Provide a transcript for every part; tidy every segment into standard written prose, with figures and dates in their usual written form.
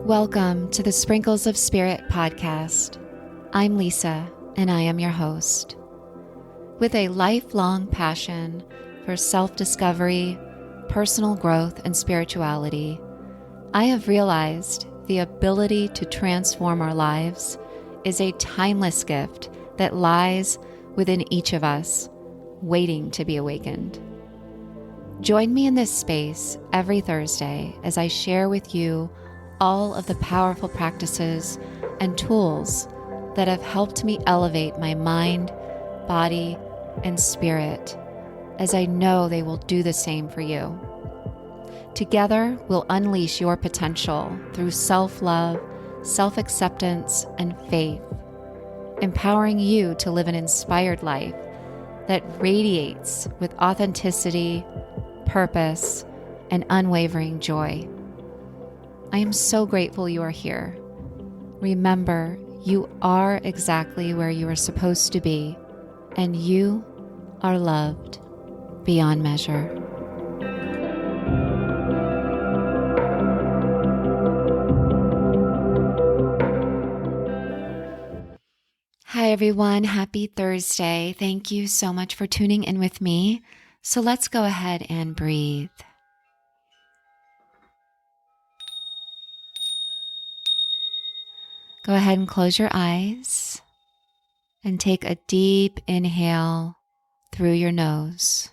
Welcome to the Sprinkles of Spirit podcast. I'm Lisa, and I am your host. With a lifelong passion for self-discovery, personal growth, and spirituality, I have realized the ability to transform our lives is a timeless gift that lies within each of us, waiting to be awakened. Join me in this space every Thursday as I share with you all of the powerful practices and tools that have helped me elevate my mind, body, and spirit, as I know they will do the same for you. Together, we'll unleash your potential through self-love, self-acceptance, and faith, empowering you to live an inspired life that radiates with authenticity, purpose, and unwavering joy. I am so grateful you are here. Remember, you are exactly where you are supposed to be, and you are loved beyond measure. Hi, everyone. Happy Thursday. Thank you so much for tuning in with me. So let's go ahead and breathe. Go ahead and close your eyes and take a deep inhale through your nose.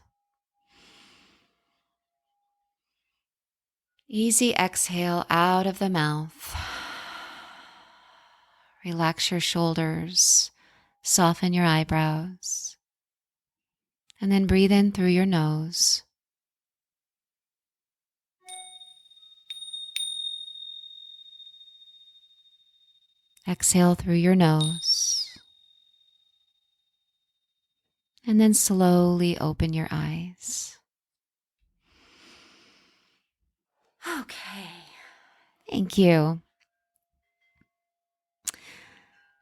Easy exhale out of the mouth. Relax your shoulders, soften your eyebrows, and then breathe in through your nose. Exhale through your nose. And then slowly open your eyes. Okay. Thank you.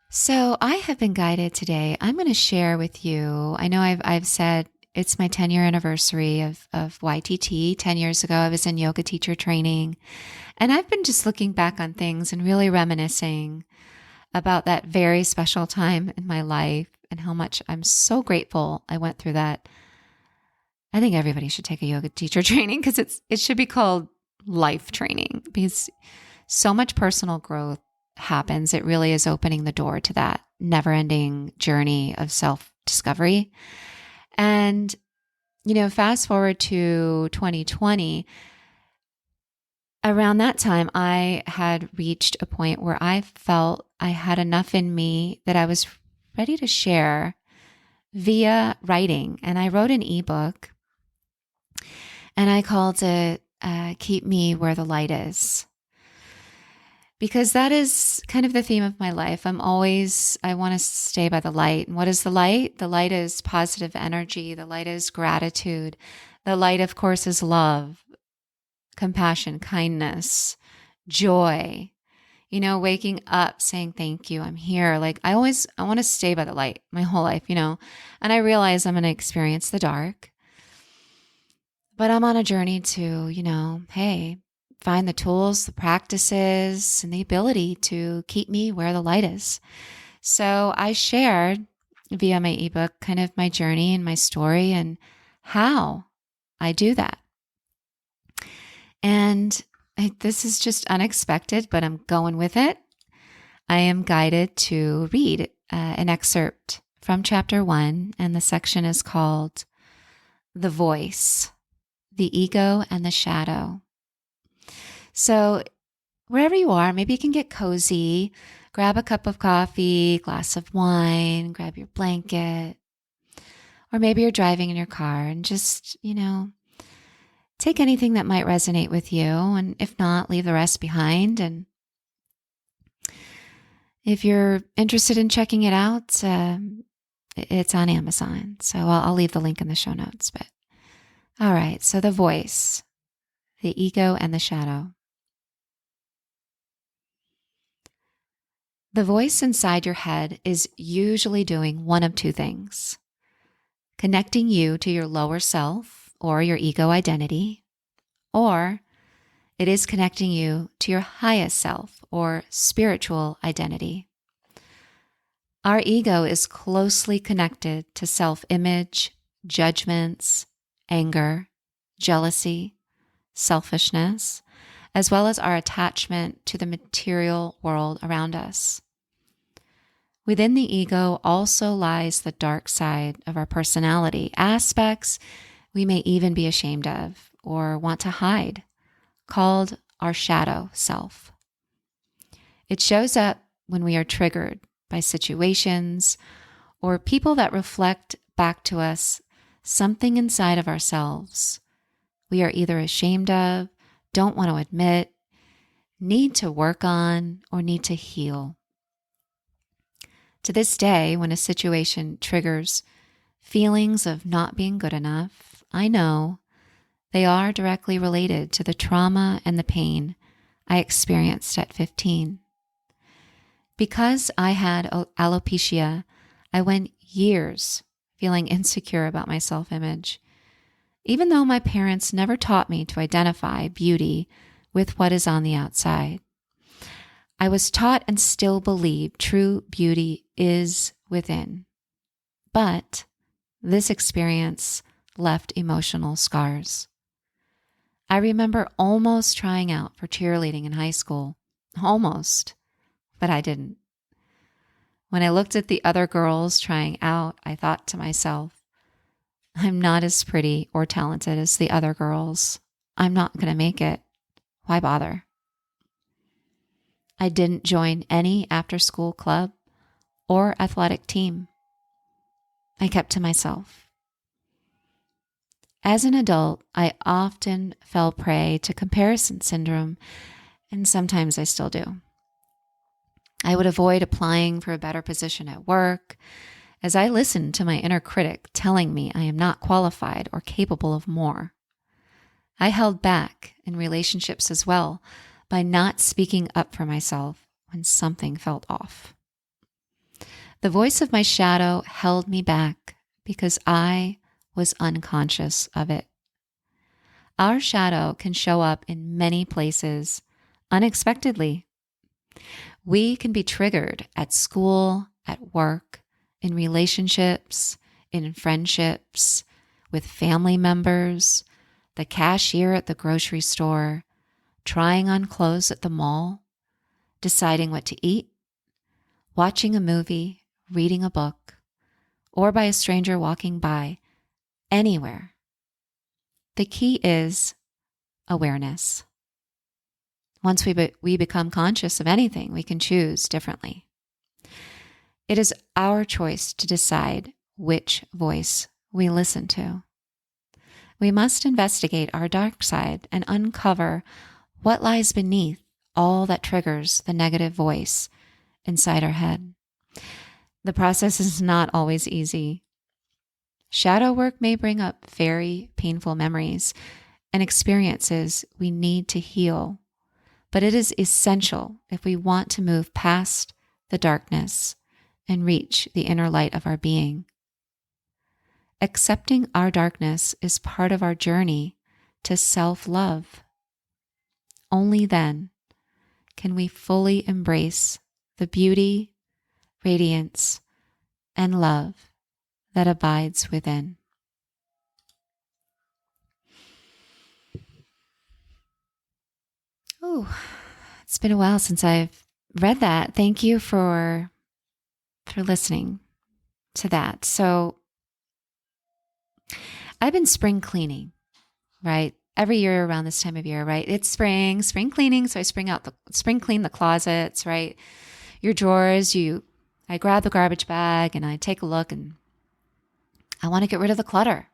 So I have been guided today. I'm going to share with you. I know I've said it's my 10-year anniversary of YTT. 10 years ago, I was in yoga teacher training. And I've been just looking back on things and really reminiscing about that very special time in my life and how much I'm so grateful I went through that. I think everybody should take a yoga teacher training because it should be called life training, because so much personal growth happens. It really is opening the door to that never-ending journey of self-discovery. And, fast forward to 2020, around that time, I had reached a point where I felt I had enough in me that I was ready to share via writing. And I wrote an ebook, and I called it Keep Me Where the Light Is. Because that is kind of the theme of my life. I want to stay by the light. And what is the light? The light is positive energy. The light is gratitude. The light, of course, is love, compassion, kindness, joy. Waking up saying, thank you, I'm here. I want to stay by the light my whole life, And I realize I'm going to experience the dark. But I'm on a journey to, find the tools, the practices, and the ability to keep me where the light is. So I shared via my ebook kind of my journey and my story and how I do that. And this is just unexpected, but I'm going with it. I am guided to read an excerpt from chapter 1, and the section is called The Voice, the Ego and the Shadow. So wherever you are, maybe you can get cozy, grab a cup of coffee, glass of wine, grab your blanket, or maybe you're driving in your car and just, take anything that might resonate with you. And if not, leave the rest behind. And if you're interested in checking it out, it's on Amazon. So I'll leave the link in the show notes. But all right. So The Voice, the Ego and the Shadow. The voice inside your head is usually doing one of two things: connecting you to your lower self or your ego identity, or it is connecting you to your highest self or spiritual identity. Our ego is closely connected to self-image, judgments, anger, jealousy, selfishness, as well as our attachment to the material world around us. Within the ego also lies the dark side of our personality, aspects we may even be ashamed of or want to hide, called our shadow self. It shows up when we are triggered by situations or people that reflect back to us something inside of ourselves we are either ashamed of, don't want to admit, need to work on, or need to heal. To this day, when a situation triggers feelings of not being good enough, I know they are directly related to the trauma and the pain I experienced at 15. Because I had alopecia, I went years feeling insecure about my self-image, even though my parents never taught me to identify beauty with what is on the outside. I was taught and still believe true beauty is within. But this experience left emotional scars. I remember almost trying out for cheerleading in high school. Almost, but I didn't. When I looked at the other girls trying out, I thought to myself, I'm not as pretty or talented as the other girls. I'm not going to make it. Why bother? I didn't join any after-school club or athletic team. I kept to myself. As an adult, I often fell prey to comparison syndrome, and sometimes I still do. I would avoid applying for a better position at work, as I listened to my inner critic telling me I am not qualified or capable of more. I held back in relationships as well by not speaking up for myself when something felt off. The voice of my shadow held me back because I was unconscious of it. Our shadow can show up in many places unexpectedly. We can be triggered at school, at work, in relationships, in friendships, with family members, the cashier at the grocery store, trying on clothes at the mall, deciding what to eat, watching a movie, reading a book, or by a stranger walking by, anywhere. The key is awareness. Once we become conscious of anything, we can choose differently. It is our choice to decide which voice we listen to. We must investigate our dark side and uncover what lies beneath all that triggers the negative voice inside our head. The process is not always easy. Shadow work may bring up very painful memories and experiences we need to heal, but it is essential if we want to move past the darkness and reach the inner light of our being. Accepting our darkness is part of our journey to self-love. Only then can we fully embrace the beauty, radiance, and love that abides within. Oh, it's been a while since I've read that. Thank you for listening to that. So I've been spring cleaning, right? Every year around this time of year, right? It's spring cleaning. So I spring clean the closets, right? Your drawers, I grab the garbage bag and I take a look and I want to get rid of the clutter.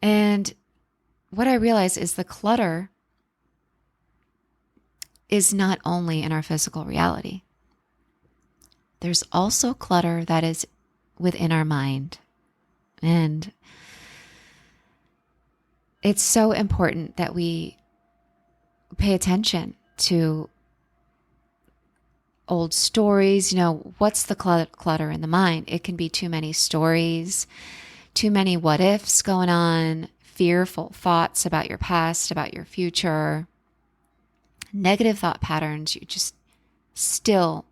And what I realize is the clutter is not only in our physical reality. There's also clutter that is within our mind. And it's so important that we pay attention to old stories. What's the clutter in the mind? It can be too many stories, too many what ifs going on, fearful thoughts about your past, about your future, negative thought patterns you just still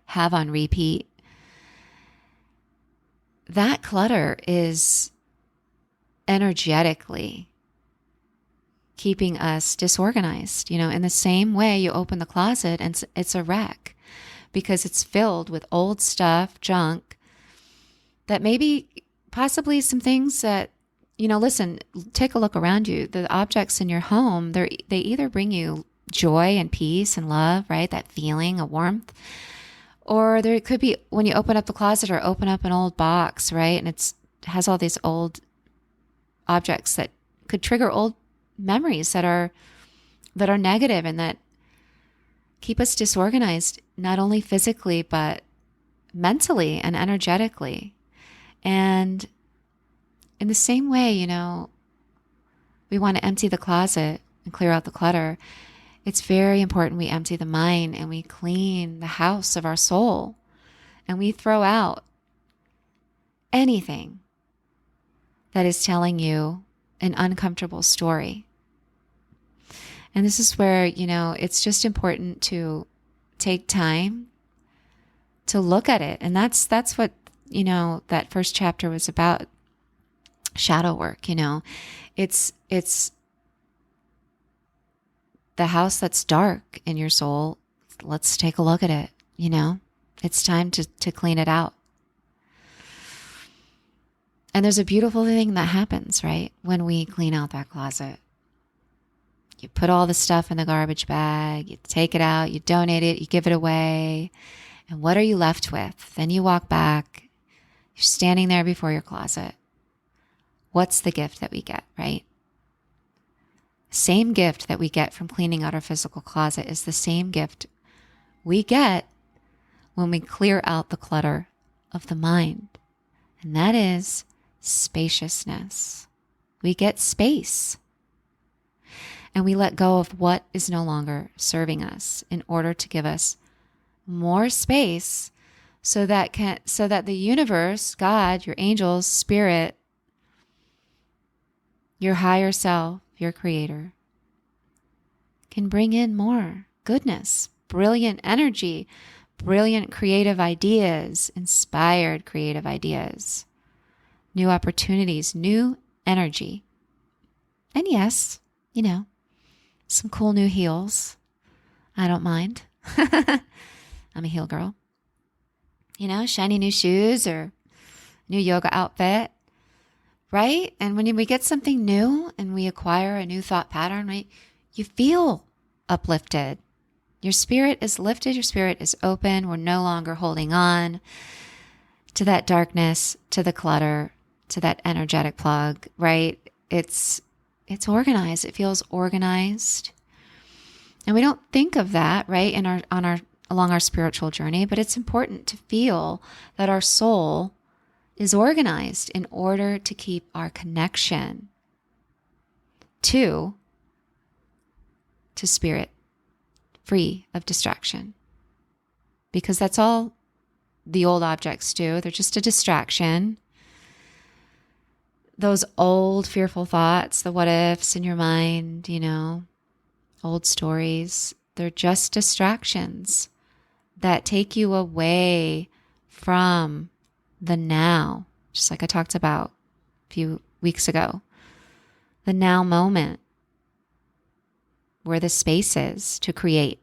have on repeat, that clutter is energetically keeping us disorganized. In the same way you open the closet and it's a wreck because it's filled with old stuff, junk, that maybe possibly some things that, listen, take a look around you. The objects in your home, they either bring you joy and peace and love, right? That feeling of warmth. Or there could be when you open up the closet or open up an old box, right? And it has all these old objects that could trigger old memories that are negative and that keep us disorganized, not only physically, but mentally and energetically. And in the same way, we want to empty the closet and clear out the clutter. It's very important we empty the mind and we clean the house of our soul and we throw out anything that is telling you an uncomfortable story. And this is where, it's just important to take time to look at it. And that's what, that first chapter was about, shadow work. It's the house that's dark in your soul. Let's take a look at it. It's time to clean it out. And there's a beautiful thing that happens, right? When we clean out that closet. You put all the stuff in the garbage bag, you take it out, you donate it, you give it away. And what are you left with? Then you walk back, you're standing there before your closet. What's the gift that we get, right? Same gift that we get from cleaning out our physical closet is the same gift we get when we clear out the clutter of the mind. And that is spaciousness. We get space. And we let go of what is no longer serving us in order to give us more space so that the universe, God, your angels, spirit, your higher self, your creator, can bring in more goodness, brilliant energy, brilliant creative ideas, inspired creative ideas, new opportunities, new energy. And yes, some cool new heels. I don't mind. I'm a heel girl. Shiny new shoes or new yoga outfit, right? And when we get something new and we acquire a new thought pattern, right, you feel uplifted. Your spirit is lifted. Your spirit is open. We're no longer holding on to that darkness, to the clutter, to that energetic plug, right? It's organized. It feels organized. And we don't think of that, right, along our spiritual journey, but it's important to feel that our soul is organized in order to keep our connection to spirit free of distraction. Because that's all the old objects do. They're just a distraction. Those old fearful thoughts, the what ifs in your mind, old stories, they're just distractions that take you away from the now, just like I talked about a few weeks ago. The now moment, where the space is to create.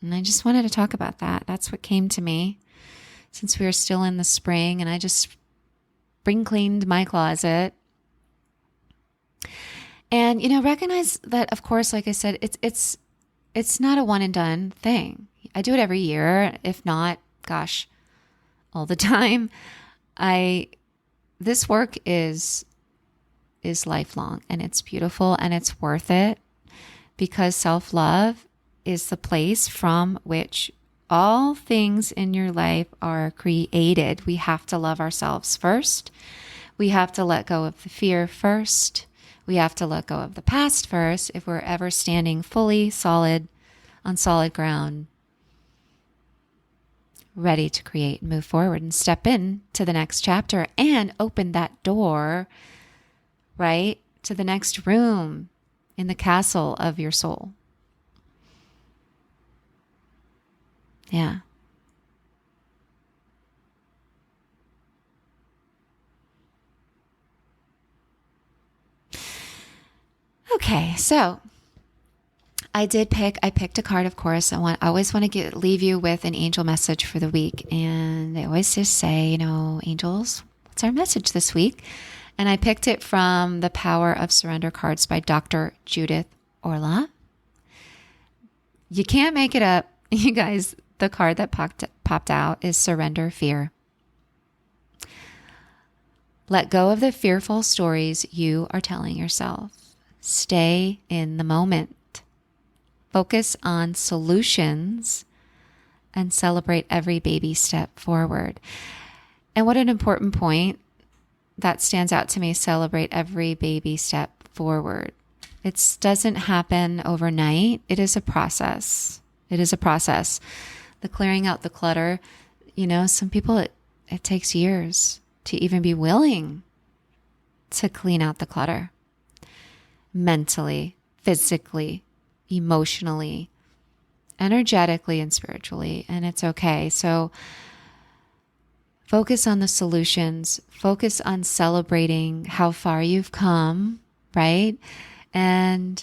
And I just wanted to talk about that. That's what came to me since we are still in the spring, and I just spring cleaned my closet. And, recognize that, of course, like I said, it's not a one and done thing. I do it every year, if not, gosh, all the time. This work is lifelong, and it's beautiful, and it's worth it, because self-love is the place from which all things in your life are created. We have to love ourselves first. We have to let go of the fear first. We have to let go of the past first if we're ever standing fully solid on solid ground, ready to create and move forward and step in to the next chapter and open that door right? To the next room in the castle of your soul. Yeah. Okay, so I picked a card, of course. I always want to leave you with an angel message for the week. And they always just say, angels, what's our message this week? And I picked it from The Power of Surrender cards by Dr. Judith Orla. You can't make it up. You guys, the card that popped out is Surrender Fear. Let go of the fearful stories you are telling yourself. Stay in the moment. Focus on solutions and celebrate every baby step forward. And what an important point that stands out to me, celebrate every baby step forward. It doesn't happen overnight. It is a process. It is a process. The clearing out the clutter, some people, it takes years to even be willing to clean out the clutter. Mentally, physically, emotionally, energetically, and spiritually. And it's okay. So focus on the solutions, focus on celebrating how far you've come, right? And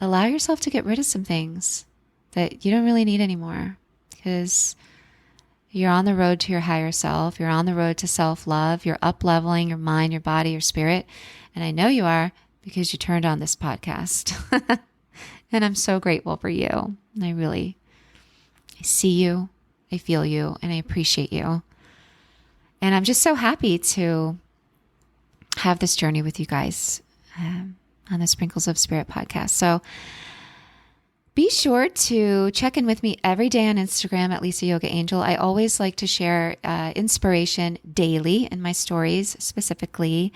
allow yourself to get rid of some things that you don't really need anymore, because you're on the road to your higher self. You're on the road to self-love. You're up-leveling your mind, your body, your spirit. And I know you are, because you turned on this podcast. And I'm so grateful for you. I see you, I feel you, and I appreciate you. And I'm just so happy to have this journey with you guys on the Sprinkles of Spirit podcast. So be sure to check in with me every day on Instagram at Lisayogaangel. I always like to share inspiration daily in my stories specifically.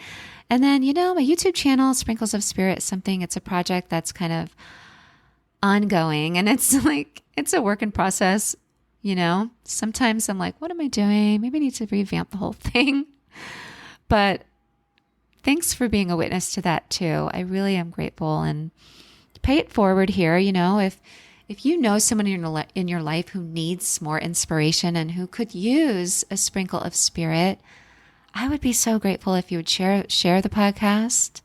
And then, my YouTube channel, Sprinkles of Spirit, it's a project that's kind of ongoing, and it's a work in process. Sometimes I'm like, what am I doing? Maybe I need to revamp the whole thing. But thanks for being a witness to that too. I really am grateful, and pay it forward here. If you know someone in your life who needs more inspiration and who could use a sprinkle of spirit, I would be so grateful if you would share the podcast.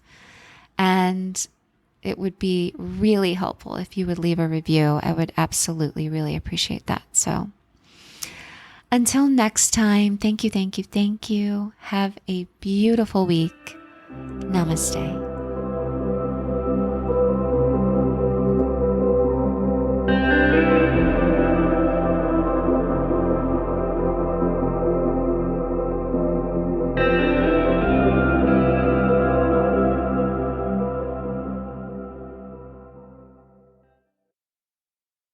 And it would be really helpful if you would leave a review. I would absolutely really appreciate that. So until next time, thank you, thank you, thank you. Have a beautiful week. Namaste.